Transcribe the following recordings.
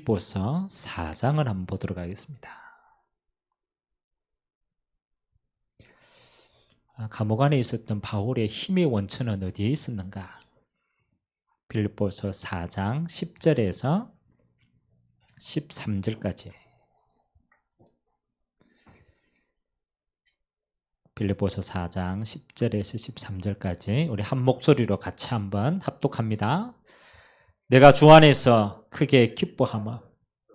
빌립보서 4장을 한번 보도록 하겠습니다. 감옥 안에 있었던 바울의 힘의 원천은 어디에 있었는가? 빌립보서 4장 10절에서 13절까지. 빌립보서 4장 10절에서 13절까지 우리 한 목소리로 같이 한번 합독합니다. 내가 주 안에서 크게 기뻐하며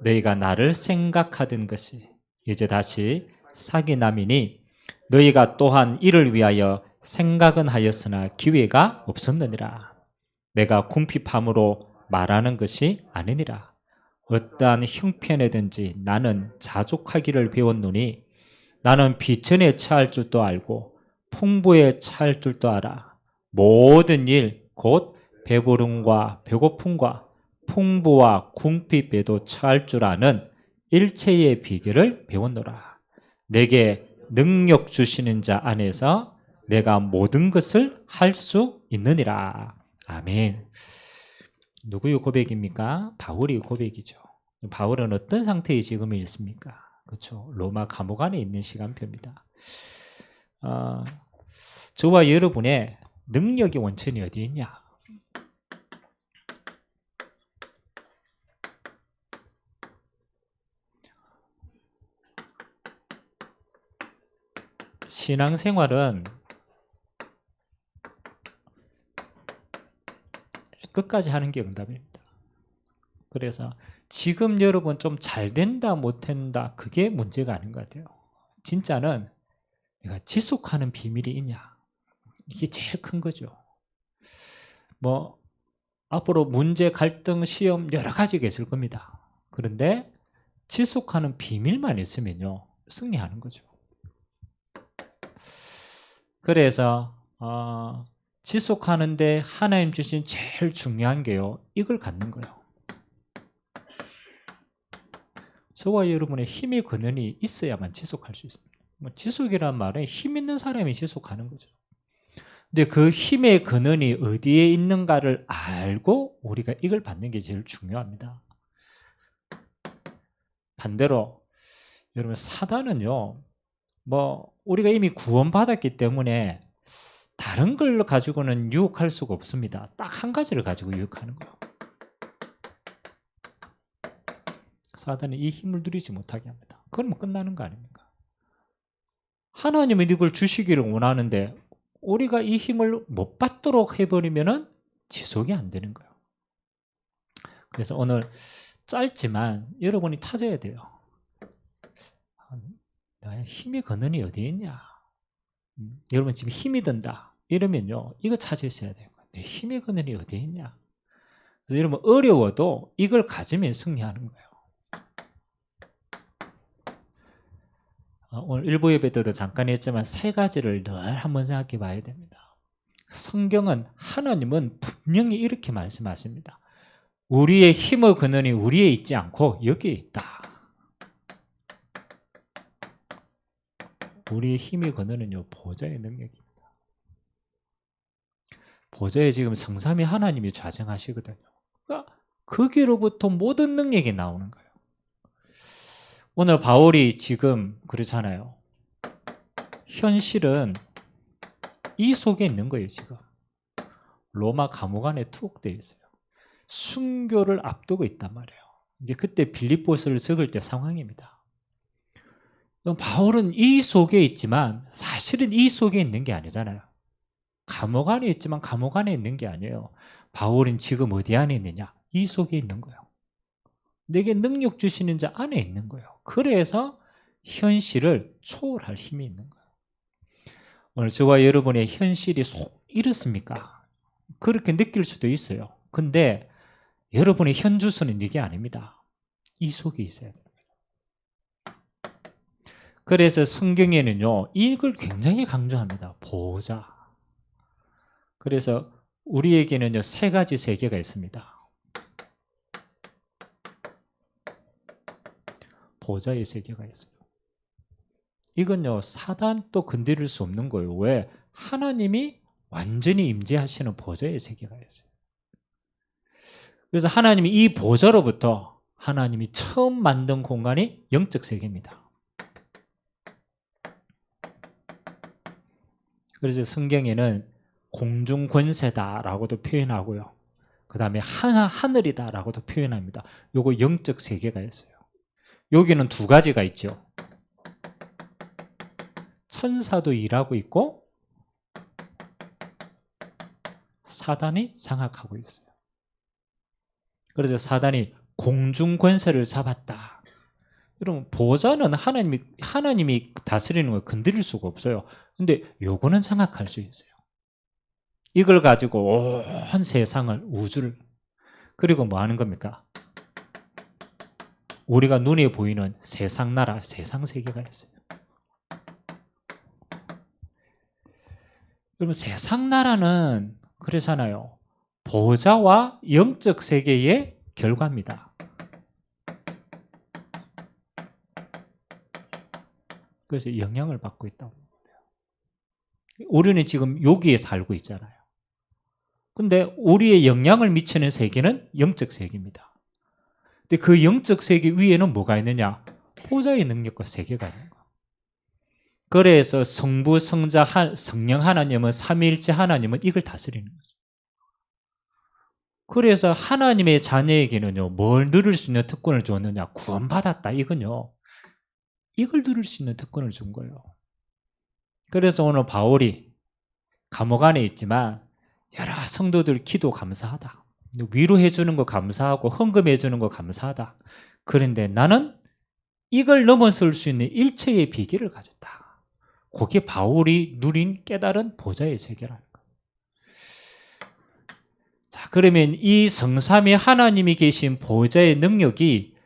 너희가 나를 생각하던 것이 이제 다시 사기남이니 너희가 또한 이를 위하여 생각은 하였으나 기회가 없었느니라. 내가 궁핍함으로 말하는 것이 아니니라. 어떠한 형편에든지 나는 자족하기를 배웠노니 나는 비천에 처할 줄도 알고 풍부에 처할 줄도 알아. 모든 일 곧 배부름과 배고픔과 풍부와 궁핍에도 처할 줄 아는 일체의 비결을 배웠노라. 내게 능력 주시는 자 안에서 내가 모든 것을 할 수 있느니라. 아멘. 누구의 고백입니까? 바울의 고백이죠. 바울은 어떤 상태의 지금이 있습니까? 그렇죠. 로마 감옥 안에 있는 시간표입니다. 저와 여러분의 능력의 원천이 어디에 있냐? 신앙생활은 끝까지 하는 게 응답입니다. 그래서 지금 여러분 좀 잘 된다 못 된다 그게 문제가 아닌 것 같아요. 진짜는 내가 지속하는 비밀이 있냐, 이게 제일 큰 거죠. 뭐 앞으로 문제, 갈등, 시험 여러 가지가 있을 겁니다. 그런데 지속하는 비밀만 있으면요 승리하는 거죠. 그래서 지속하는데 하나님 주신 제일 중요한 게요, 이걸 갖는 거예요. 저와 여러분의 힘의 근원이 있어야만 지속할 수 있습니다. 지속이란 말은 힘 있는 사람이 지속하는 거죠. 근데 그 힘의 근원이 어디에 있는가를 알고 우리가 이걸 받는 게 제일 중요합니다. 반대로 여러분 사단은요, 우리가 이미 구원받았기 때문에 다른 걸 가지고는 유혹할 수가 없습니다. 딱 한 가지를 가지고 유혹하는 거예요. 사단은 이 힘을 누리지 못하게 합니다. 그러면 끝나는 거 아닙니까? 하나님은 이걸 주시기를 원하는데 우리가 이 힘을 못 받도록 해버리면 지속이 안 되는 거예요. 그래서 오늘 짧지만 여러분이 찾아야 돼요. 나의 힘의 근원이 어디에 있냐? 여러분 지금 힘이 든다 이러면요, 이거 찾으셔야 돼요. 내 힘의 근원이 어디에 있냐? 그래서 여러분 어려워도 이걸 가지면 승리하는 거예요. 오늘 일부 예배 때도 잠깐 했지만 세 가지를 늘 한번 생각해 봐야 됩니다. 성경은, 하나님은 분명히 이렇게 말씀하십니다. 우리의 힘의 근원이 우리에 있지 않고 여기에 있다. 우리의 힘의 근원은요, 보좌의 능력입니다. 보좌에 지금 성삼위 하나님이 좌정하시거든요. 그러니까 거기로부터 모든 능력이 나오는 거예요. 오늘 바울이 지금 그렇잖아요. 현실은 이 속에 있는 거예요. 지금 로마 감옥 안에 투옥되어 있어요. 순교를 앞두고 있단 말이에요. 이제 그때 빌립보서를 적을 때 상황입니다. 바울은 이 속에 있지만 사실은 이 속에 있는 게 아니잖아요. 감옥 안에 있지만 감옥 안에 있는 게 아니에요. 바울은 지금 어디 안에 있느냐? 이 속에 있는 거예요. 내게 능력 주시는 자 안에 있는 거예요. 그래서 현실을 초월할 힘이 있는 거예요. 오늘 저와 여러분의 현실이 속 이렇습니까? 그렇게 느낄 수도 있어요. 근데 여러분의 현주소는 이게 아닙니다. 이 속에 있어야 됩니다. 그래서 성경에는요, 이걸 굉장히 강조합니다. 보좌. 그래서 우리에게는요, 세 가지 세계가 있습니다. 보좌의 세계가 있어요. 이건요, 사단도 건드릴 수 없는 거예요. 왜? 하나님이 완전히 임재하시는 보좌의 세계가 있어요. 그래서 하나님이 이 보좌로부터 하나님이 처음 만든 공간이 영적 세계입니다. 그래서 성경에는 공중 권세다라고도 표현하고요. 그 다음에 하늘이다라고도 표현합니다. 요거 영적 세계가 있어요. 여기는 두 가지가 있죠. 천사도 일하고 있고 사단이 장악하고 있어요. 그래서 사단이 공중 권세를 잡았다. 여러분, 보좌는 하나님이 다스리는 걸 건드릴 수가 없어요. 근데 요거는 장악할 수 있어요. 이걸 가지고 온 세상을, 우주를, 그리고 뭐 하는 겁니까? 우리가 눈에 보이는 세상 나라, 세상 세계가 있어요. 여러분, 세상 나라는 그렇잖아요. 보좌와 영적 세계의 결과입니다. 그래서 영향을 받고 있다고. 우리는 지금 여기에 살고 있잖아요. 근데 우리의 영향을 미치는 세계는 영적 세계입니다. 근데 그 영적 세계 위에는 뭐가 있느냐? 보좌의 능력과 세계가 있는 거예요. 그래서 성부, 성자, 성령 하나님은, 삼위일체 하나님은 이걸 다스리는 거죠. 그래서 하나님의 자녀에게는요, 뭘 누릴 수 있는 특권을 줬느냐? 구원받았다. 이건요, 이걸 누릴 수 있는 특권을 준 거예요. 그래서 오늘 바울이 감옥 안에 있지만 여러 성도들 기도 감사하다. 위로해 주는 거 감사하고 헌금해 주는 거 감사하다. 그런데 나는 이걸 넘어설 수 있는 일체의 비결을 가졌다. 그게 바울이 누린 깨달은 보좌의 세계라는 거예요. 자, 그러면 이 성삼위 하나님이 계신 보좌의 능력이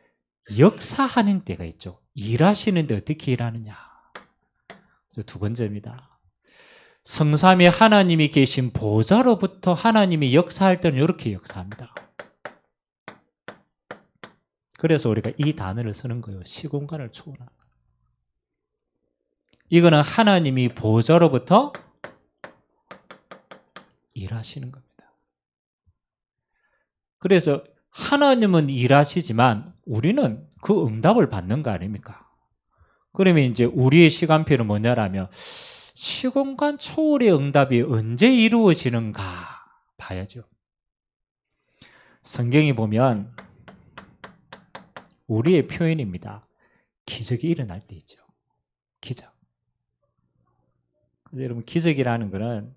역사하는 때가 있죠. 일하시는데 어떻게 일하느냐. 두 번째입니다. 성삼위 하나님이 계신 보좌로부터 하나님이 역사할 때는 이렇게 역사합니다. 그래서 우리가 이 단어를 쓰는 거예요. 시공간을 초월하는 거예요. 이거는 하나님이 보좌로부터 일하시는 겁니다. 그래서 하나님은 일하시지만 우리는 그 응답을 받는 거 아닙니까? 그러면 이제 우리의 시간표는 뭐냐라면 시공간 초월의 응답이 언제 이루어지는가 봐야죠. 성경에 보면 우리의 표현입니다. 기적이 일어날 때 있죠. 기적. 여러분, 기적이라는 거는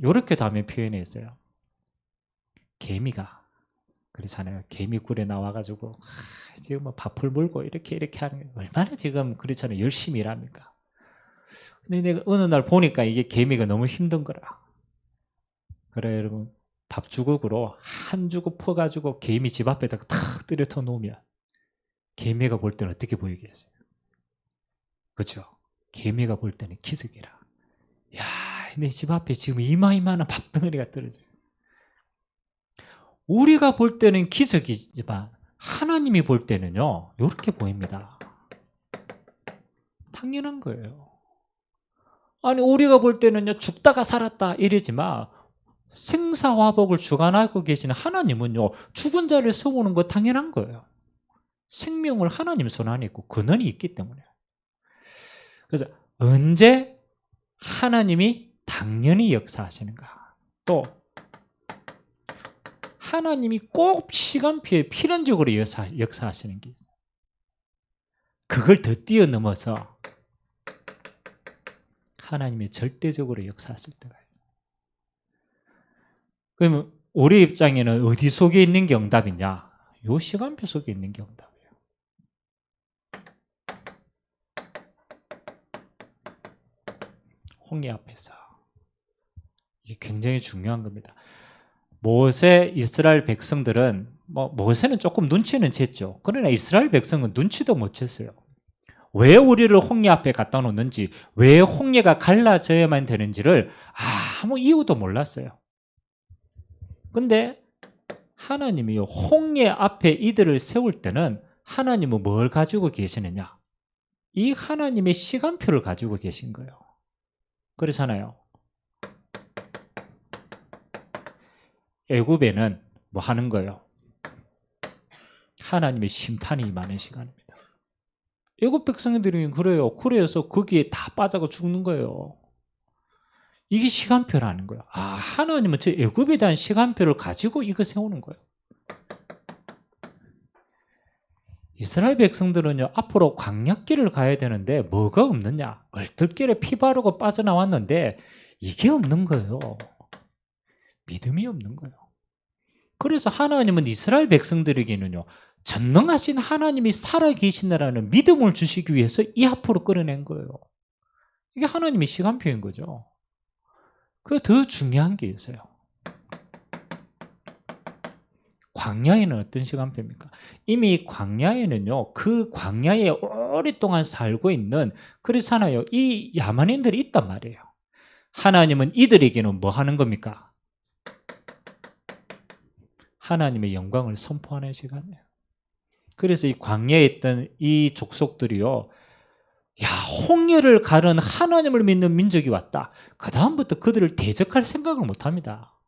이렇게 다음에 표현했어요. 개미가 그렇잖아요. 개미 굴에 나와가지고 지금 뭐 밥풀 물고 이렇게 하는 게 얼마나 지금 그렇잖아요. 열심히 일합니까? 근데 내가 어느 날 보니까 이게 개미가 너무 힘든 거라. 그래, 여러분, 밥주걱으로 한 주걱 퍼가지고 개미 집 앞에다가 탁 들여터 놓으면 개미가 볼 때는 어떻게 보이겠어요? 그렇죠? 개미가 볼 때는 기적이라. 야, 내 집 앞에 지금 이마이만한 밥덩어리가 떨어져요. 우리가 볼 때는 기적이지만 하나님이 볼 때는요, 이렇게 보입니다. 당연한 거예요. 아니, 우리가 볼 때는요, 죽다가 살았다 이러지만 생사화복을 주관하고 계시는 하나님은요, 죽은 자를 세우는 거 당연한 거예요. 생명을 하나님 손 안에 있고 근원이 있기 때문에. 그래서 언제 하나님이 당연히 역사하시는가? 또 하나님이 꼭 시간표에 필연적으로 역사하시는 게 있어요. 그걸 더 뛰어넘어서 하나님이 절대적으로 역사하실 때가 있어요. 그러면 우리 입장에는 어디 속에 있는 게 응답이냐? 요 시간표 속에 있는 게 응답이에요. 홍해 앞에서. 이게 굉장히 중요한 겁니다. 모세, 이스라엘 백성들은 모세는 조금 눈치는 챘죠. 그러나 이스라엘 백성은 눈치도 못 챘어요. 왜 우리를 홍해 앞에 갖다 놓는지, 왜 홍해가 갈라져야만 되는지를 아무 이유도 몰랐어요. 근데 하나님이 홍해 앞에 이들을 세울 때는 하나님은 뭘 가지고 계시느냐? 이 하나님의 시간표를 가지고 계신 거예요. 그렇잖아요. 애굽에는 뭐 하는 거예요? 하나님의 심판이 임하는 시간입니다. 애굽 백성들이 그래요. 그래서 거기에 다 빠져가 죽는 거예요. 이게 시간표라는 거예요. 아, 하나님은 저 애굽에 대한 시간표를 가지고 이거 세우는 거예요. 이스라엘 백성들은요, 앞으로 광야길을 가야 되는데 뭐가 없느냐? 얼떨결에 피 바르고 빠져나왔는데 이게 없는 거예요. 믿음이 없는 거예요. 그래서 하나님은 이스라엘 백성들에게는요, 전능하신 하나님이 살아계신다라는 믿음을 주시기 위해서 이 앞으로 끌어낸 거예요. 이게 하나님의 시간표인 거죠. 그 더 중요한 게 있어요. 광야에는 어떤 시간표입니까? 이미 광야에는요, 그 광야에 오랫동안 살고 있는, 그렇잖아요. 이 야만인들이 있단 말이에요. 하나님은 이들에게는 뭐 하는 겁니까? 하나님의 영광을 선포하는 시간이에요. 그래서 이 광야에 있던 이 족속들이요, 야, 홍해를 가른 하나님을 믿는 민족이 왔다. 그 다음부터 그들을 대적할 생각을 못 합니다.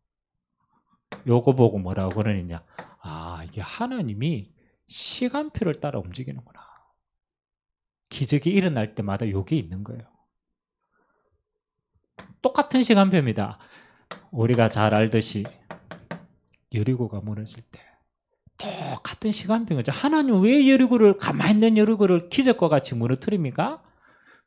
요거 보고 뭐라고 그러느냐? 아, 이게 하나님이 시간표를 따라 움직이는구나. 기적이 일어날 때마다 요게 있는 거예요. 똑같은 시간표입니다. 우리가 잘 알듯이 여리고가 무너질 때 똑같은 시간표인 거죠. 하나님 왜 여리고를, 가만히 있는 여리고를 기적과 같이 무너뜨립니까?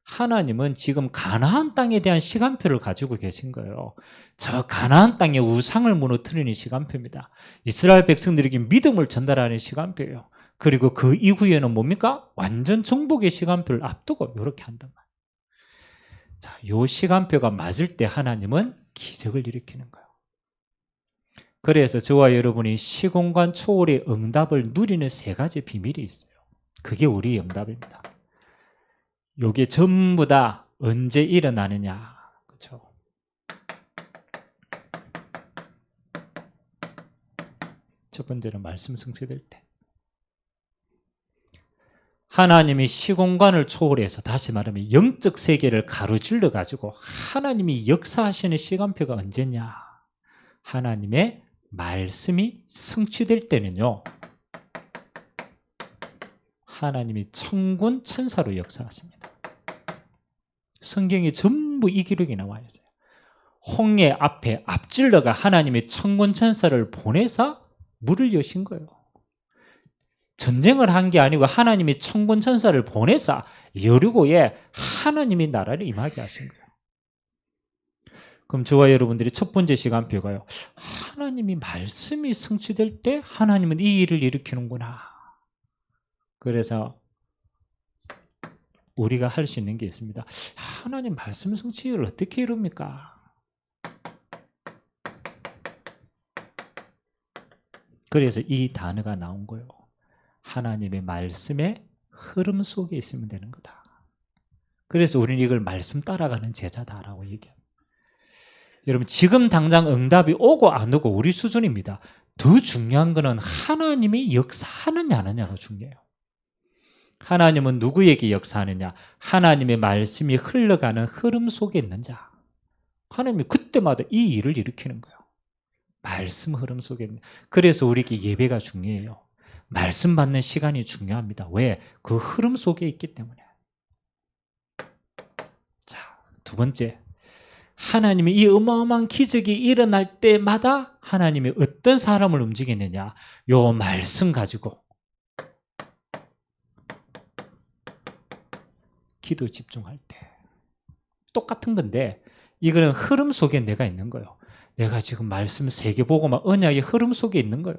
하나님은 지금 가나안 땅에 대한 시간표를 가지고 계신 거예요. 저 가나안 땅의 우상을 무너뜨리는 시간표입니다. 이스라엘 백성들에게 믿음을 전달하는 시간표예요. 그리고 그 이후에는 뭡니까? 완전 정복의 시간표를 앞두고 이렇게 한단 말이에요. 자, 요 시간표가 맞을 때 하나님은 기적을 일으키는 거예요. 그래서 저와 여러분이 시공간 초월의 응답을 누리는 세 가지 비밀이 있어요. 그게 우리의 응답입니다. 요게 전부 다 언제 일어나느냐, 그렇죠? 첫 번째는 말씀 성취될 때. 하나님이 시공간을 초월해서, 다시 말하면 영적 세계를 가로질러 가지고 하나님이 역사하시는 시간표가 언제냐? 하나님의 말씀이 성취될 때는요, 하나님이 천군 천사로 역사하십니다. 성경에 전부 이 기록이 나와 있어요. 홍해 앞에 앞질러가 하나님의 천군 천사를 보내서 물을 여신 거예요. 전쟁을 한 게 아니고 하나님이 천군 천사를 보내서 여리고에 하나님이 나라를 임하게 하신 거예요. 그럼 저와 여러분들이 첫 번째 시간표가요, 하나님이 말씀이 성취될 때 하나님은 이 일을 일으키는구나. 그래서 우리가 할 수 있는 게 있습니다. 하나님 말씀 성취를 어떻게 이룹니까? 그래서 이 단어가 나온 거예요. 하나님의 말씀의 흐름 속에 있으면 되는 거다. 그래서 우리는 이걸 말씀 따라가는 제자다라고 얘기합니다. 여러분, 지금 당장 응답이 오고 안 오고 우리 수준입니다. 더 중요한 거는 하나님이 역사하느냐 안 하느냐가 중요해요. 하나님은 누구에게 역사하느냐? 하나님의 말씀이 흘러가는 흐름 속에 있는 자. 하나님이 그때마다 이 일을 일으키는 거예요. 말씀 흐름 속에 있는. 그래서 우리에게 예배가 중요해요. 말씀 받는 시간이 중요합니다. 왜? 그 흐름 속에 있기 때문에. 자, 두 번째. 하나님이 이 어마어마한 기적이 일어날 때마다 하나님이 어떤 사람을 움직이느냐? 요 말씀 가지고 기도 집중할 때. 똑같은 건데 이거는 흐름 속에 내가 있는 거예요. 내가 지금 말씀 3개 보고 막 언약의 흐름 속에 있는 거예요.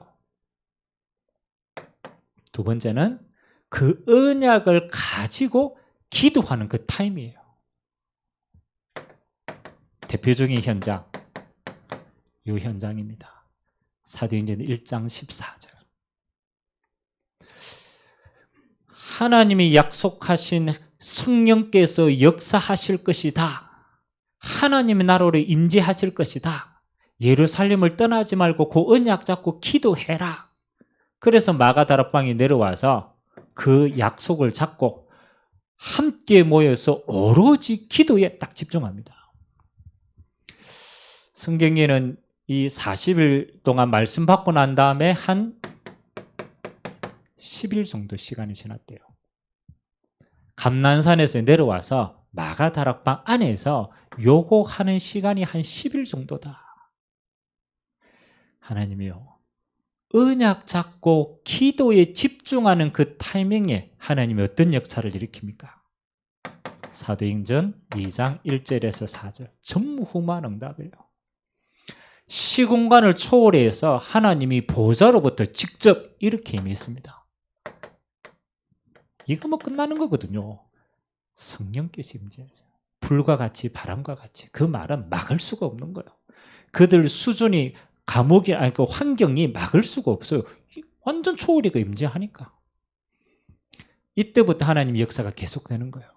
두 번째는 그 언약을 가지고 기도하는 그 타임이에요. 대표적인 현장, 이 현장입니다. 사도행전 1장 14절. 하나님이 약속하신 성령께서 역사하실 것이다. 하나님의 나라로 임재하실 것이다. 예루살렘을 떠나지 말고 그 언약 잡고 기도해라. 그래서 마가다락방에 내려와서 그 약속을 잡고 함께 모여서 오로지 기도에 딱 집중합니다. 성경에는 이 40일 동안 말씀 받고 난 다음에 한 10일 정도 시간이 지났대요. 감난산에서 내려와서 마가다락방 안에서 요거 하는 시간이 한 10일 정도다. 하나님이요, 언약 잡고 기도에 집중하는 그 타이밍에 하나님이 어떤 역사를 일으킵니까? 사도행전 2장 1절에서 4절 전무후무한 응답이에요. 시공간을 초월해서 하나님이 보좌로부터 직접 이렇게 임했습니다. 이거 뭐 끝나는 거거든요. 성령께서 임재하세요. 불과 같이 바람과 같이. 그 말은 막을 수가 없는 거예요. 그들 수준이 감옥이 아니 그 환경이 막을 수가 없어요. 완전 초월이가 임재하니까. 이때부터 하나님의 역사가 계속되는 거예요.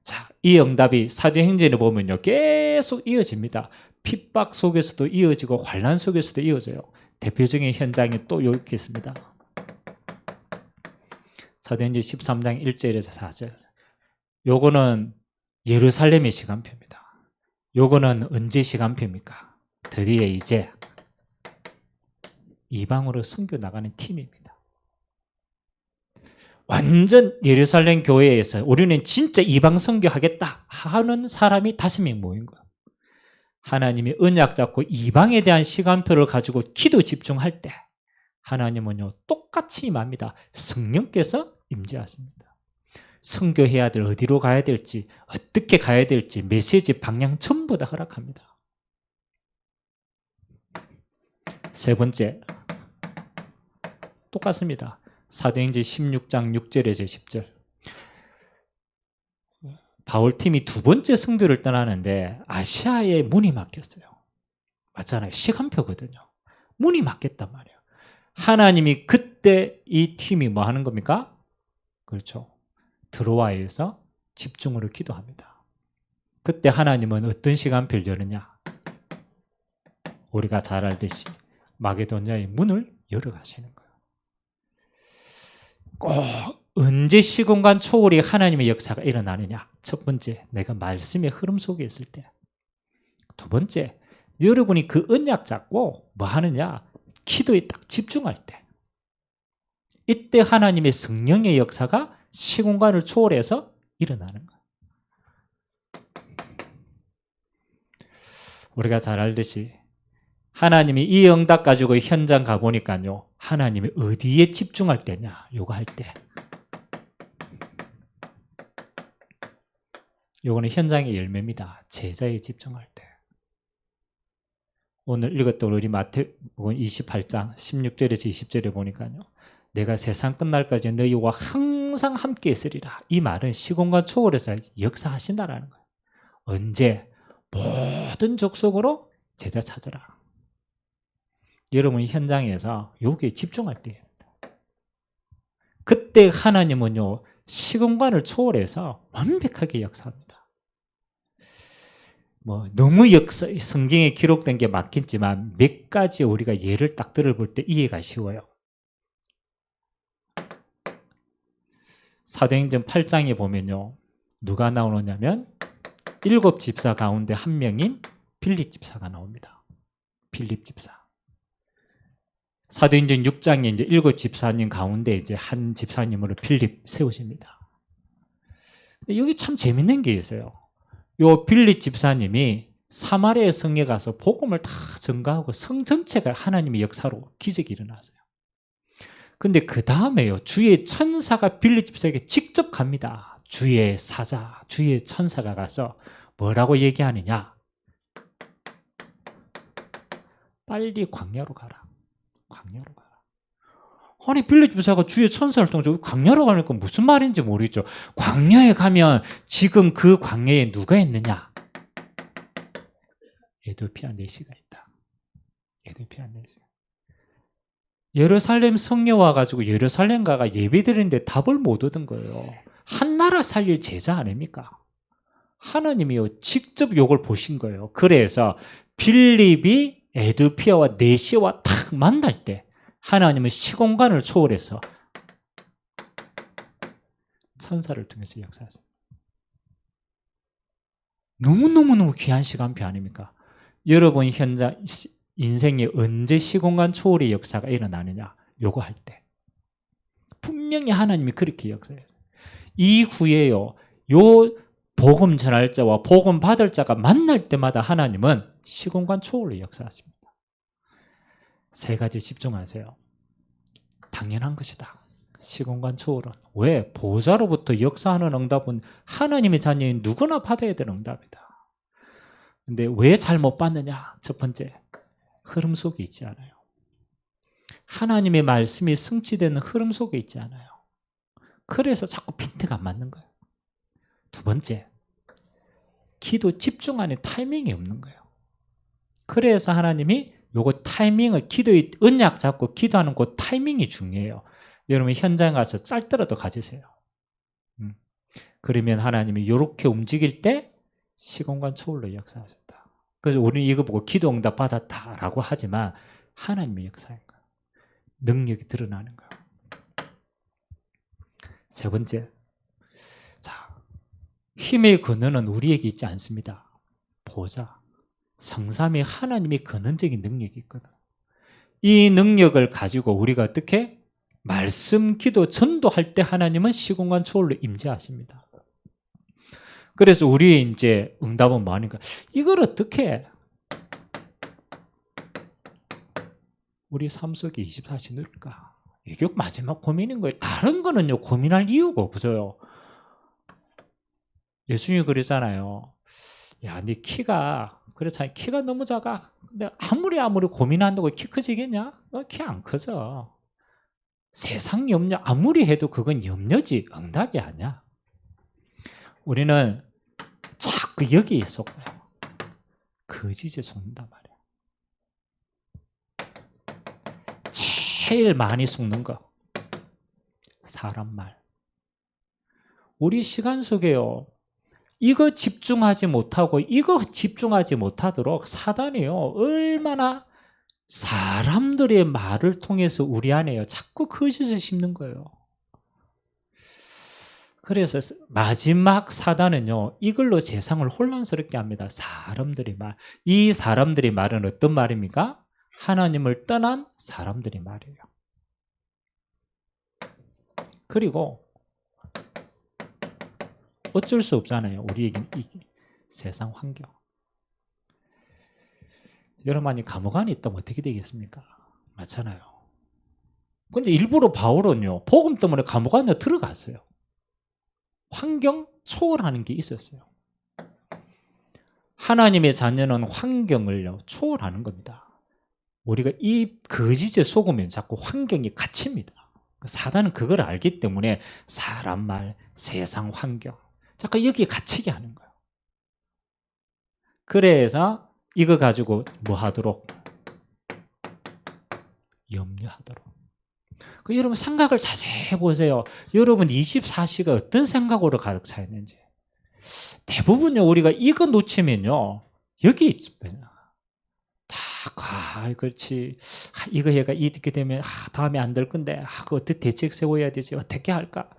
자, 이 응답이 사도행전에 보면요, 계속 이어집니다. 핍박 속에서도 이어지고 환난 속에서도 이어져요. 대표적인 현장이 또 이렇게 있습니다. 사도행전 13장 1절에서 4절. 요거는 예루살렘의 시간표입니다. 요거는 언제 시간표입니까? 드디어 이제 이방으로 선교 나가는 팀입니다. 완전 예루살렘 교회에서 우리는 진짜 이방 선교하겠다 하는 사람이 5명 모인 거예요. 하나님이 언약 잡고 이방에 대한 시간표를 가지고 기도 집중할 때 하나님은요 똑같이 임합니다. 성령께서 임재하십니다. 선교해야 될 어디로 가야 될지 어떻게 가야 될지 메시지 방향 전부 다 허락합니다. 세 번째, 똑같습니다. 사도행전 16장 6절에서 10절. 바울팀이 두 번째 선교를 떠나는데 아시아에 문이 막혔어요. 맞잖아요. 시간표거든요. 문이 막혔단 말이에요. 하나님이 그때 이 팀이 뭐 하는 겁니까? 그렇죠. 드로아에서 집중으로 기도합니다. 그때 하나님은 어떤 시간표를 여느냐? 우리가 잘 알듯이 마게도냐의 문을 열어가시는 거예요. 꼭 언제 시공간 초월이 하나님의 역사가 일어나느냐? 첫 번째, 내가 말씀의 흐름 속에 있을 때. 두 번째, 여러분이 그 언약 잡고 뭐 하느냐? 기도에 딱 집중할 때. 이때 하나님의 성령의 역사가 시공간을 초월해서 일어나는 거예요. 우리가 잘 알듯이 하나님이 이 응답 가지고 현장 가보니까요, 하나님이 어디에 집중할 때냐? 요거 할 때. 요거는 현장의 열매입니다. 제자에 집중할 때. 오늘 읽었던 우리 마태복음 28장 16절에서 20절에 보니까요, 내가 세상 끝날까지 너희와 항상 함께 있으리라. 이 말은 시공간 초월해서 역사하신다라는 거예요. 언제? 모든 족속으로 제자 찾으라. 여러분이 현장에서 여기에 집중할 때입니다. 그때 하나님은요, 시공간을 초월해서 완벽하게 역사합니다. 뭐 너무 성경에 기록된 게 맞겠지만 몇 가지 우리가 예를 딱 들어볼 때 이해가 쉬워요. 사도행전 8장에 보면요, 누가 나오느냐면 7 집사 가운데 한 명인 빌립 집사가 나옵니다. 빌립 집사. 사도행전 6장에 이제 7 집사님 가운데 이제 한 집사님으로 빌립 세우십니다. 근데 여기 참 재밌는 게 있어요. 요 빌립 집사님이 사마리아 성에 가서 복음을 다 전가하고 성 전체가 하나님의 역사로 기적이 일어났어요. 근데 그 다음에요, 주의 천사가 빌립 집사에게 직접 갑니다. 주의 사자, 주의 천사가 가서 뭐라고 얘기하느냐? 빨리 광야로 가라. 광야로 가라. 아니, 빌립 집사가 주의 천사를 통해서 광야로 가니까 무슨 말인지 모르겠죠. 광야에 가면 지금 그 광야에 누가 있느냐? 에도피아 내시가 있다. 에도피아 내시. 예루살렘 성에 와가지고 예루살렘 가가 예배드리는데 답을 못 얻은 거예요. 한 나라 살릴 제자 아닙니까? 하나님이요, 직접 요걸 보신 거예요. 그래서 빌립이 에도피아와 내시와 탁 만날 때 하나님은 시공간을 초월해서 천사를 통해서 역사하십니다. 너무너무 귀한 시간표 아닙니까? 여러분 현장 인생에 언제 시공간 초월의 역사가 일어나느냐? 요거 할 때. 분명히 하나님이 그렇게 역사해요. 이후에요, 요 복음 전할 자와 복음 받을 자가 만날 때마다 하나님은 시공간 초월의 역사하십니다. 세 가지 집중하세요. 당연한 것이다. 시공간 초월은. 왜? 보좌로부터 역사하는 응답은 하나님의 자녀인 누구나 받아야 되는 응답이다. 근데 왜 잘 못 받느냐? 첫 번째, 흐름 속에 있지 않아요. 하나님의 말씀이 성취되는 흐름 속에 있지 않아요. 그래서 자꾸 핀트가 안 맞는 거예요. 두 번째, 기도 집중하는 타이밍이 없는 거예요. 그래서 하나님이 요거 타이밍을, 기도의 언약 잡고 기도하는 그 타이밍이 중요해요. 여러분 현장 가서 짤더라도 가지세요. 그러면 하나님이 이렇게 움직일 때 시공간 초월로 역사하셨다. 그래서 우리는 이거 보고 기도 응답 받았다라고 하지만 하나님의 역사인 거예요. 능력이 드러나는 거예요. 세 번째, 자, 힘의 근원은 우리에게 있지 않습니다. 보좌, 성삼위 하나님의 근원적인 능력이 있거든. 이 능력을 가지고 우리가 어떻게 말씀, 기도, 전도할 때 하나님은 시공간 초월로 임재하십니다. 그래서 우리의 이제 응답은 뭐 하니까 이걸 어떻게 우리 삶 속에 24시 넣을까? 이게 마지막 고민인 거예요. 다른 거는요, 고민할 이유가 없어요. 예수님이 그러잖아요. 야, 네 키가, 그렇잖아요. 키가 너무 작아. 근데 아무리 고민한다고 키 커지겠냐? 키 안 커져. 세상 염려, 아무리 해도 그건 염려지, 응답이 아니야. 우리는 자꾸 여기에 속아요. 거짓에 속는단 말이야. 제일 많이 속는 거, 사람 말. 우리 시간 속에요, 이거 집중하지 못하고 이거 집중하지 못하도록 사단이요, 얼마나 사람들의 말을 통해서 우리 안에요 자꾸 거짓을 심는 거예요. 그래서 마지막 사단은요, 이걸로 세상을 혼란스럽게 합니다. 사람들의 말. 이 사람들의 말은 어떤 말입니까? 하나님을 떠난 사람들의 말이에요. 그리고 어쩔 수 없잖아요, 우리에게 이 세상 환경. 여러분이 감옥 안에 있다면 어떻게 되겠습니까? 맞잖아요. 근데 일부러 바울은요, 복음 때문에 감옥 안에 들어갔어요. 환경 초월하는 게 있었어요. 하나님의 자녀는 환경을 초월하는 겁니다. 우리가 이 거짓에 속으면 자꾸 환경이 갇힙니다. 사단은 그걸 알기 때문에 사람 말, 세상 환경, 자꾸 여기에 갇히게 하는 거예요. 그래서 이거 가지고 뭐 하도록? 염려하도록. 여러분 생각을 자세히 해보세요. 여러분 24시가 어떤 생각으로 가득 차 있는지. 대부분요, 우리가 이거 놓치면요, 여기 다 그렇지. 이거 얘가 이렇게 되면 다음에 안 될 건데 그거 어떻게 대책 세워야 되지? 어떻게 할까?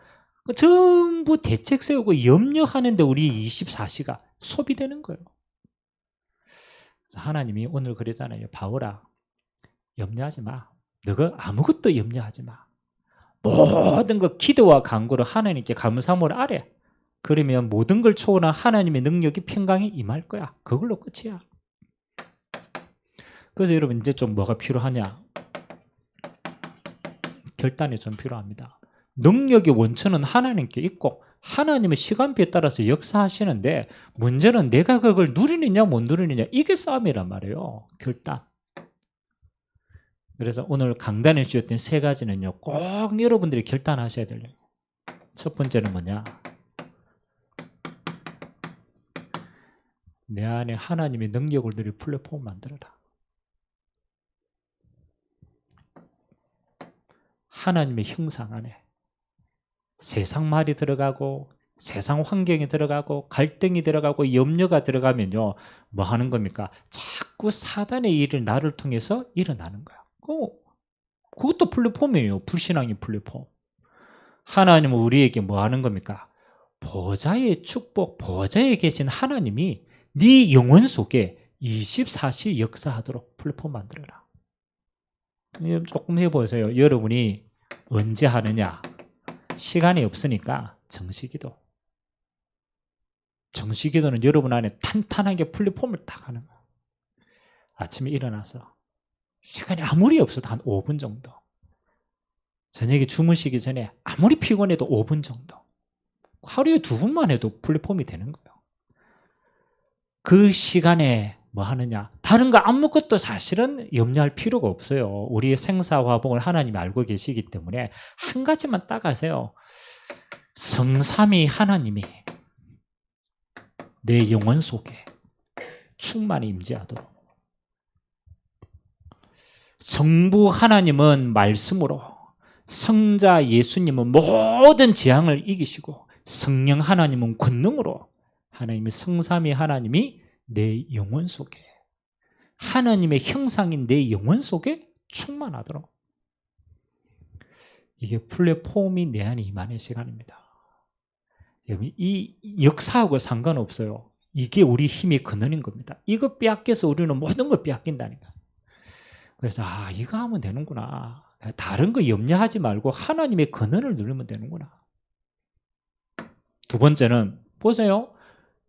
전부 대책 세우고 염려하는데 우리 24시가 소비되는 거예요. 하나님이 오늘 그러잖아요. 바울아, 염려하지 마. 너가 아무것도 염려하지 마. 모든 거 기도와 간구로 하나님께 감사함을 아래. 그러면 모든 걸 초월한 하나님의 능력이 평강에 임할 거야. 그걸로 끝이야. 그래서 여러분 이제 좀 뭐가 필요하냐? 결단이 좀 필요합니다. 능력의 원천은 하나님께 있고 하나님의 시간표에 따라서 역사하시는데 문제는 내가 그걸 누리느냐 못 누리느냐, 이게 싸움이란 말이에요. 결단. 그래서 오늘 강단에 주셨던 세 가지는요, 꼭 여러분들이 결단하셔야 돼요. 첫 번째는 뭐냐? 내 안에 하나님의 능력을 누릴 플랫폼을 만들어라. 하나님의 형상 안에 세상 말이 들어가고 세상 환경이 들어가고 갈등이 들어가고 염려가 들어가면요, 뭐 하는 겁니까? 자꾸 사단의 일을 나를 통해서 일어나는 거야. 그것도 플랫폼이에요. 불신앙의 플랫폼. 하나님은 우리에게 뭐 하는 겁니까? 보좌의 축복, 보좌에 계신 하나님이 네 영혼 속에 24시 역사하도록 플랫폼 만들어라. 조금 해보세요. 여러분이 언제 하느냐? 시간이 없으니까 정시기도. 정시기도는 여러분 안에 탄탄하게 플랫폼을 딱 하는 거예요. 아침에 일어나서 시간이 아무리 없어도 한 5분 정도. 저녁에 주무시기 전에 아무리 피곤해도 5분 정도. 하루에 2분만 해도 플랫폼이 되는 거예요. 그 시간에 뭐 하느냐? 다른 거 아무것도 사실은 염려할 필요가 없어요. 우리의 생사화복을 하나님이 알고 계시기 때문에 한 가지만 딱 하세요. 성삼위 하나님이 내 영혼 속에 충만히 임재하도록. 성부 하나님은 말씀으로, 성자 예수님은 모든 재앙을 이기시고, 성령 하나님은 권능으로, 하나님의 성삼위 하나님이 내 영혼 속에, 하나님의 형상인 내 영혼 속에 충만하도록. 이게 플랫폼이 내 안에 임하는 시간입니다. 이 역사하고 상관없어요. 이게 우리 힘의 근원인 겁니다. 이거 빼앗겨서 우리는 모든 걸 빼앗긴다니까. 그래서 이거 하면 되는구나. 다른 거 염려하지 말고 하나님의 근원을 누르면 되는구나. 두 번째는 보세요.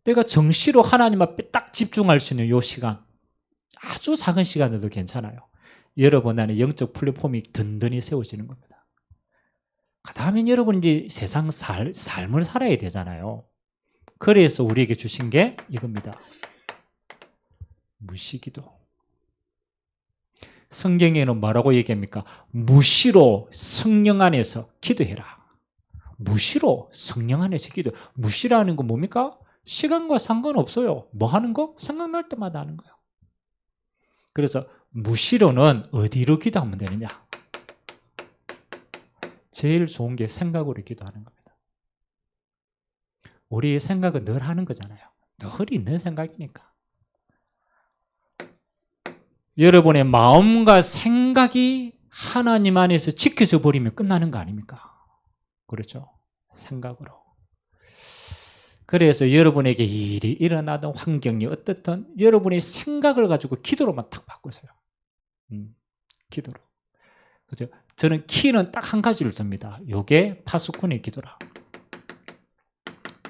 내가 정시로 하나님 앞에 딱 집중할 수 있는 이 시간, 아주 작은 시간에도 괜찮아요. 여러분 안에 영적 플랫폼이 든든히 세워지는 겁니다. 그 다음에 여러분 이제 세상 삶을 살아야 되잖아요. 그래서 우리에게 주신 게 이겁니다. 무시기도. 성경에는 뭐라고 얘기합니까? 무시로 성령 안에서 기도해라. 무시로 성령 안에서 기도. 무시라는 건 뭡니까? 시간과 상관없어요. 뭐 하는 거? 생각날 때마다 하는 거예요. 그래서 무시로는 어디로 기도하면 되느냐? 제일 좋은 게 생각으로 기도하는 겁니다. 우리의 생각은 늘 하는 거잖아요. 늘 있는 생각이니까. 여러분의 마음과 생각이 하나님 안에서 지켜져 버리면 끝나는 거 아닙니까? 그렇죠? 생각으로. 그래서 여러분에게 일이 일어나든 환경이 어떻든 여러분의 생각을 가지고 기도로만 딱 바꾸세요. 기도로. 그죠? 저는 키는 딱 한 가지를 듭니다. 요게 파수꾼의 기도라.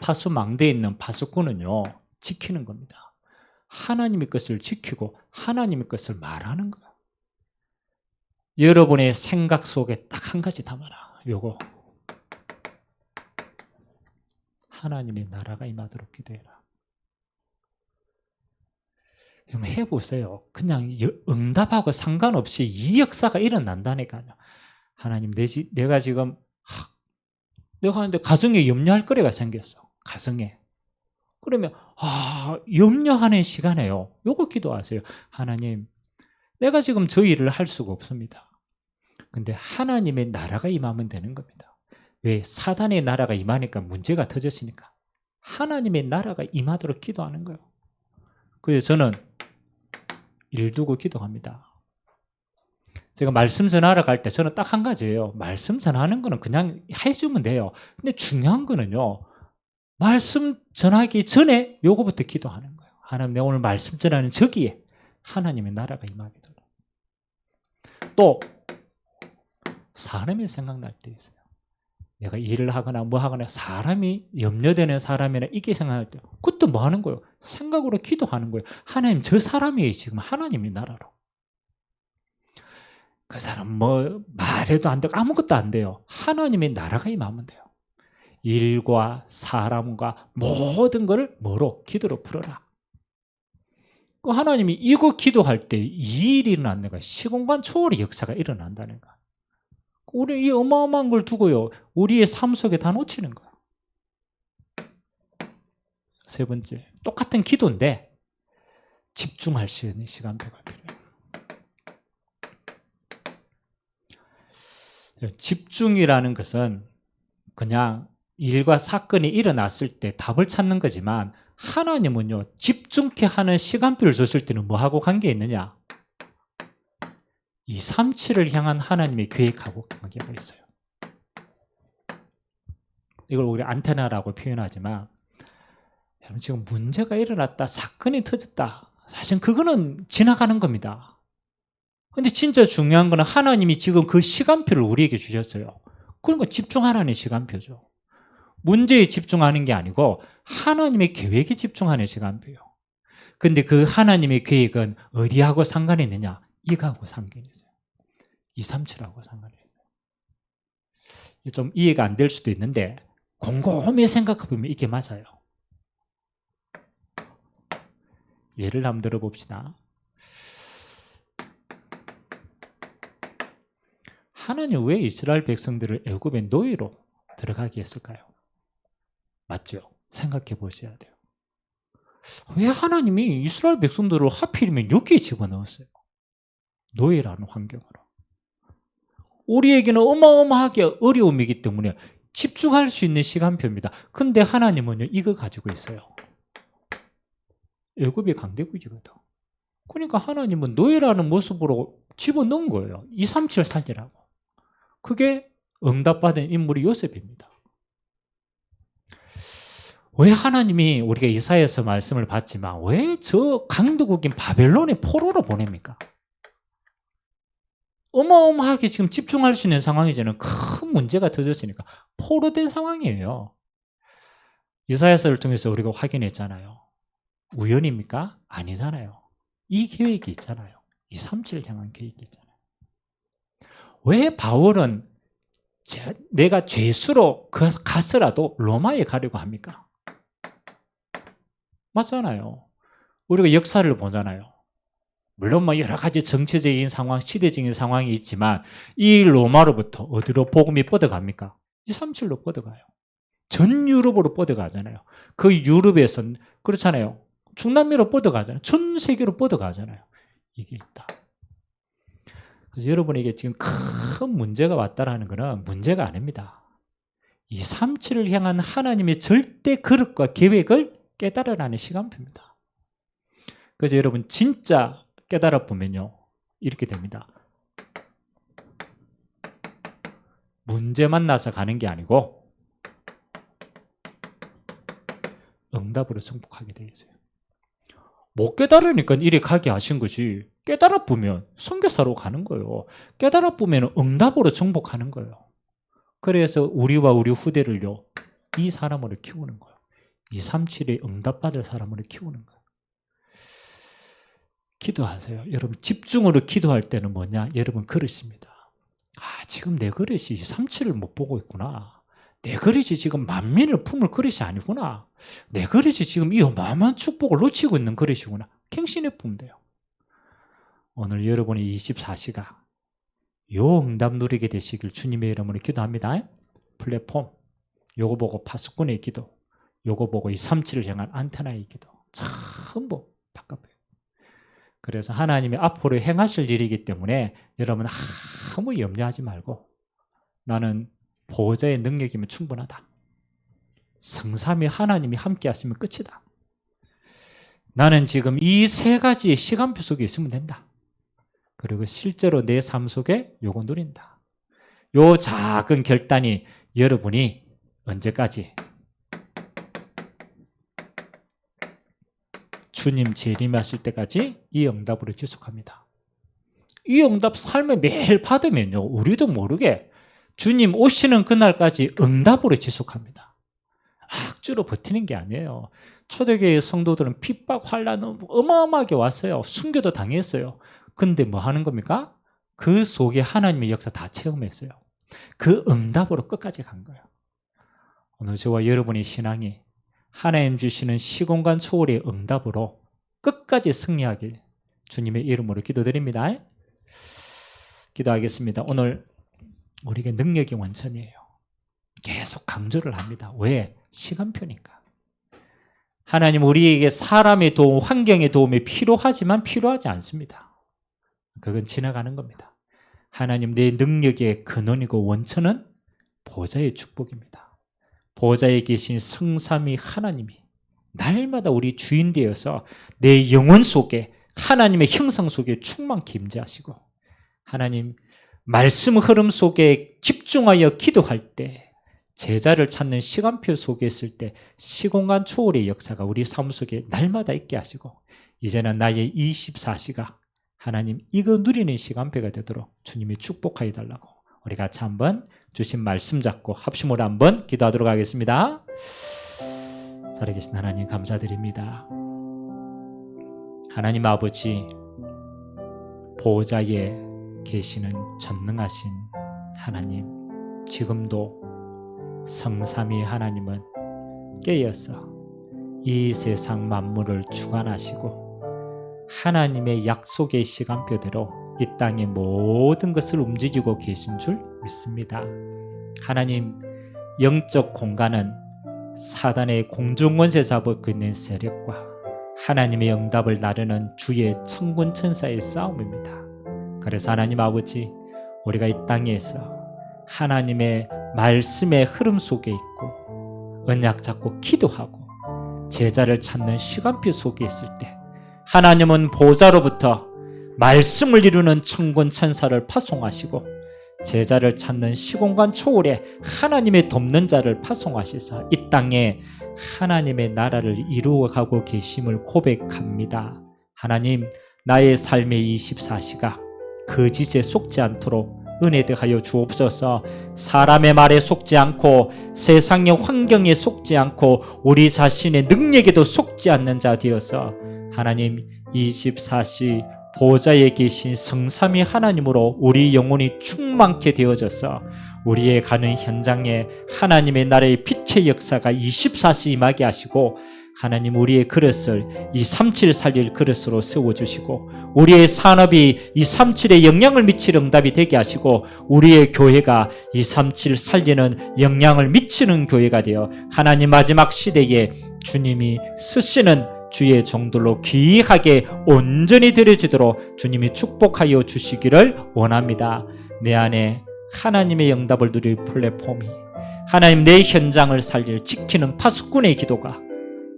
파수망대에 있는 파수꾼은요, 지키는 겁니다. 하나님의 것을 지키고 하나님의 것을 말하는 거야. 여러분의 생각 속에 딱 한 가지 담아라. 요거. 하나님의 나라가 임하도록 기도해라. 해보세요. 그냥 응답하고 상관없이 이 역사가 일어난다니까요. 하나님, 내가 지금 내가 하는데 가정에 염려할 거리가 생겼어. 가정에. 그러면 염려하는 시간에요. 요거 기도하세요. 하나님, 내가 지금 저 일을 할 수가 없습니다. 근데 하나님의 나라가 임하면 되는 겁니다. 왜? 사단의 나라가 임하니까 문제가 터졌으니까. 하나님의 나라가 임하도록 기도하는 거예요. 그래서 저는 일 두고 기도합니다. 제가 말씀 전하러 갈 때 저는 딱 한 가지예요. 말씀 전하는 거는 그냥 해주면 돼요. 근데 중요한 거는요, 말씀 전하기 전에 요거부터 기도하는 거예요. 하나님, 내가 오늘 말씀 전하는 저기에 하나님의 나라가 임하게 되도록. 또 사람이 생각날 때 있어요. 내가 일을 하거나 뭐 하거나 사람이 염려되는 사람이나 이게 생각날 때 그것도 뭐 하는 거예요? 생각으로 기도하는 거예요. 하나님, 저 사람이 지금 하나님의 나라로. 그 사람 뭐 말해도 안 되고 아무것도 안 돼요. 하나님의 나라가 임하면 돼요. 일과 사람과 모든 것을 뭐로? 기도로 풀어라. 하나님이 이거 기도할 때 이 일이 일어난다는 거야. 시공간 초월의 역사가 일어난다는 거야. 우리 이 어마어마한 걸 두고요, 우리의 삶 속에 다 놓치는 거야. 세 번째, 똑같은 기도인데 집중할 수 있는 시간표가 필요해요. 집중이라는 것은 그냥 일과 사건이 일어났을 때 답을 찾는 거지만, 하나님은요, 집중케 하는 시간표를 줬을 때는 뭐하고 관계 있느냐? 237을 향한 하나님의 계획하고 관계가 있어요. 이걸 우리 안테나라고 표현하지만, 지금 문제가 일어났다, 사건이 터졌다, 사실 그거는 지나가는 겁니다. 근데 진짜 중요한 거는 하나님이 지금 그 시간표를 우리에게 주셨어요. 그러니까 집중하라는 시간표죠. 문제에 집중하는 게 아니고 하나님의 계획에 집중하는 시간표예요. 근데 그 하나님의 계획은 어디하고 상관이 있느냐? 이거하고 상관이 있어요. 237하고 상관이 있어요. 좀 이해가 안 될 수도 있는데 곰곰이 생각해보면 이게 맞아요. 예를 한번 들어봅시다. 하나님 왜 이스라엘 백성들을 애굽의 노예로 들어가게 했을까요? 맞죠? 생각해 보셔야 돼요. 왜 하나님이 이스라엘 백성들을 하필이면 여기에 집어넣었어요? 노예라는 환경으로. 우리에게는 어마어마하게 어려움이기 때문에 집중할 수 있는 시간표입니다. 근데 하나님은요, 이거 가지고 있어요. 애굽이 강대국이거든. 그러니까 하나님은 노예라는 모습으로 집어넣은 거예요. 237 살리라고. 그게 응답받은 인물이 요셉입니다. 왜 하나님이 우리가 이사야에서 말씀을 봤지만 왜 저 강대국인 바벨론의 포로로 보냅니까? 어마어마하게 지금 집중할 수 있는 상황이잖아요. 큰 문제가 터졌으니까 포로된 상황이에요. 이사야서를 통해서 우리가 확인했잖아요. 우연입니까? 아니잖아요. 이 계획이 있잖아요. 237 향한 계획이 있잖아요. 왜 바울은 내가 죄수로 갔으라도 로마에 가려고 합니까? 맞잖아요. 우리가 역사를 보잖아요. 물론 뭐 여러 가지 정치적인 상황, 시대적인 상황이 있지만 이 로마로부터 어디로 복음이 뻗어갑니까? 237로 뻗어가요. 전 유럽으로 뻗어가잖아요. 그 유럽에선 그렇잖아요. 중남미로 뻗어가잖아요. 전 세계로 뻗어가잖아요. 이게 있다. 그래서 여러분에게 지금 큰 문제가 왔다라는 것은 문제가 아닙니다. 237을 향한 하나님의 절대 그릇과 계획을 깨달으라는 시간표입니다. 그래서 여러분 진짜 깨달아 보면요, 이렇게 됩니다. 문제 만나서 가는 게 아니고 응답으로 정복하게 되어 있어요. 못 깨달으니까 이리 가게 하신 것이, 깨달아 보면 선교사로 가는 거예요. 깨달아 보면 응답으로 정복하는 거예요. 그래서 우리와 우리 후대를요, 이 사람으로 키우는 거예요. 237에 응답받을 사람으로 키우는 거예요. 기도하세요. 여러분 집중으로 기도할 때는 뭐냐? 여러분 그릇입니다. 아, 지금 내 그릇이 237을 못 보고 있구나. 내 그릇이 지금 만민을 품을 그릇이 아니구나. 내 그릇이 지금 이 어마어마한 축복을 놓치고 있는 그릇이구나. 갱신해 보면 돼요. 오늘 여러분이 24시간 요 응답 누리게 되시길 주님의 이름으로 기도합니다. 플랫폼 요거 보고 파수꾼의 기도, 요거 보고 237을 향한 안테나의 기도 전부 바꿔봐요. 그래서 하나님이 앞으로 행하실 일이기 때문에 여러분 아무 염려하지 말고 나는 보호자의 능력이면 충분하다. 성삼위 하나님이 함께 하시면 끝이다. 나는 지금 이 세 가지의 시간표 속에 있으면 된다. 그리고 실제로 내 삶 속에 요거 누린다. 요 작은 결단이 여러분이 언제까지? 주님 재림하실 때까지 이 응답으로 지속합니다. 이 응답 삶에 매일 받으면요, 우리도 모르게 주님 오시는 그날까지 응답으로 지속합니다. 악주로 버티는 게 아니에요. 초대교회 성도들은 핍박, 환난 어마어마하게 왔어요. 순교도 당했어요. 근데 뭐 하는 겁니까? 그 속에 하나님의 역사 다 체험했어요. 그 응답으로 끝까지 간 거예요. 오늘 저와 여러분의 신앙이 하나님 주시는 시공간 초월의 응답으로 끝까지 승리하게 주님의 이름으로 기도드립니다. 기도하겠습니다. 오늘 우리에게 능력이 원천이에요. 계속 강조를 합니다. 왜? 시간표니까. 하나님 우리에게 사람의 도움, 환경의 도움이 필요하지만 필요하지 않습니다. 그건 지나가는 겁니다. 하나님 내 능력의 근원이고 원천은 보좌의 축복입니다. 보좌에 계신 성삼위 하나님이 날마다 우리 주인 되어서 내 영혼 속에 하나님의 형상 속에 충만히 임재하시고 하나님 말씀 흐름 속에 집중하여 기도할 때 제자를 찾는 시간표 속에 있을 때 시공간 초월의 역사가 우리 삶 속에 날마다 있게 하시고 이제는 나의 24시가 하나님 이거 누리는 시간표가 되도록 주님이 축복하여 달라고 우리 같이 한번 주신 말씀 잡고 합심으로 한번 기도하도록 하겠습니다. 살아계신 하나님 감사드립니다. 하나님 아버지, 보호자에 계시는 전능하신 하나님, 지금도 성삼위 하나님은 깨어서 이 세상 만물을 주관하시고 하나님의 약속의 시간표대로 이 땅의 모든 것을 움직이고 계신 줄 믿습니다. 하나님, 영적 공간은 사단의 공중권세 잡고 있는 세력과 하나님의 응답을 나르는 주의 천군 천사의 싸움입니다. 그래서 하나님 아버지, 우리가 이 땅에서 하나님의 말씀의 흐름 속에 있고 언약 잡고 기도하고 제자를 찾는 시간표 속에 있을 때 하나님은 보좌로부터 말씀을 이루는 천군 천사를 파송하시고 제자를 찾는 시공간 초월에 하나님의 돕는 자를 파송하시사 이 땅에 하나님의 나라를 이루어가고 계심을 고백합니다. 하나님, 나의 삶의 24시가 거짓에 속지 않도록 은혜 더하여 주옵소서. 사람의 말에 속지 않고 세상의 환경에 속지 않고 우리 자신의 능력에도 속지 않는 자 되어서 하나님 24시 보좌에 계신 성삼위 하나님으로 우리 영혼이 충만케 되어져서 우리의 가는 현장에 하나님의 나라의 빛의 역사가 24시 임하게 하시고 하나님 우리의 그릇을 이 37 살릴 그릇으로 세워주시고 우리의 산업이 이 37에 영향을 미칠 응답이 되게 하시고 우리의 교회가 이 37 살리는 영향을 미치는 교회가 되어 하나님 마지막 시대에 주님이 쓰시는 주의 종들로 귀하게 온전히 드려지도록 주님이 축복하여 주시기를 원합니다. 내 안에 하나님의 응답을 누릴 플랫폼이 하나님 내 현장을 살릴 지키는 파수꾼의 기도가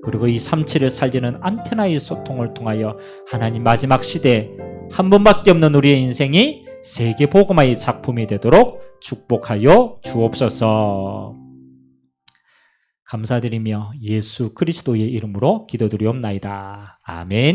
그리고 이 37을 살리는 안테나의 소통을 통하여 하나님 마지막 시대 한 번밖에 없는 우리의 인생이 세계 복음화의 작품이 되도록 축복하여 주옵소서. 감사드리며 예수 그리스도의 이름으로 기도드리옵나이다. 아멘.